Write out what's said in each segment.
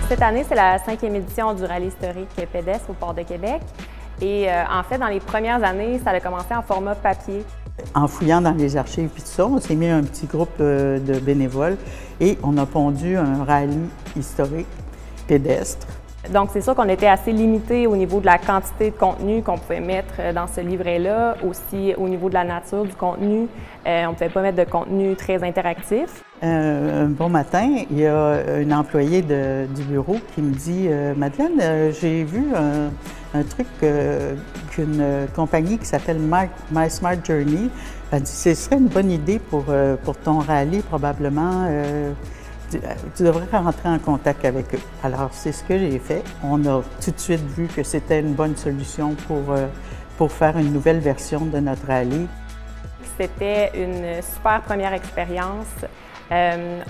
Cette année, c'est la 5e édition du rallye historique pédestre au Port de Québec. Et en fait, dans les premières années, ça a commencé en format papier. En fouillant dans les archives et tout ça, on s'est mis un petit groupe de bénévoles et on a pondu un rallye historique pédestre. Donc, c'est sûr qu'on était assez limité au niveau de la quantité de contenu qu'on pouvait mettre dans ce livret-là, aussi au niveau de la nature du contenu. On ne pouvait pas mettre de contenu très interactif. Un bon matin, il y a un employé du bureau qui me dit « Madeleine, j'ai vu un truc qu'une compagnie qui s'appelle My Smart Journey. Elle dit, ce serait une bonne idée pour ton rallye, probablement. Tu devrais rentrer en contact avec eux. » Alors, c'est ce que j'ai fait. On a tout de suite vu que c'était une bonne solution pour faire une nouvelle version de notre rallye. C'était une super première expérience.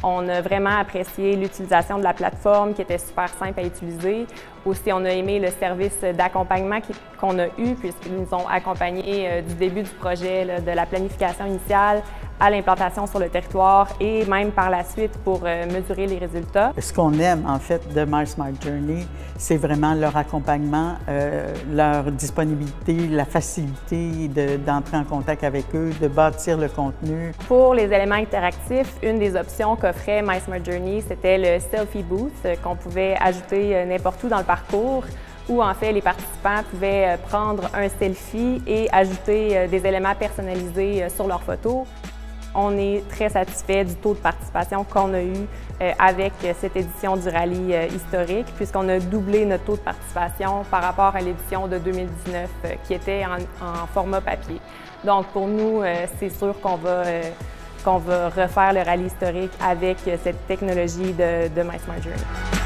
On a vraiment apprécié l'utilisation de la plateforme qui était super simple à utiliser. Aussi, on a aimé le service d'accompagnement qu'on a eu puisqu'ils nous ont accompagnés du début du projet, là, de la planification initiale à l'implantation sur le territoire et même par la suite pour mesurer les résultats. Ce qu'on aime en fait de My Smart Journey, c'est vraiment leur accompagnement, leur disponibilité, la facilité d'entrer en contact avec eux, de bâtir le contenu. Pour les éléments interactifs, une des options qu'offrait My Smart Journey, c'était le Selfie Booth qu'on pouvait ajouter n'importe où dans le parcours, où en fait les participants pouvaient prendre un selfie et ajouter des éléments personnalisés sur leurs photos. On est très satisfait du taux de participation qu'on a eu avec cette édition du rallye historique, puisqu'on a doublé notre taux de participation par rapport à l'édition de 2019 qui était en format papier. Donc pour nous, c'est sûr qu'on va refaire le rallye historique avec cette technologie de My Smart Journey.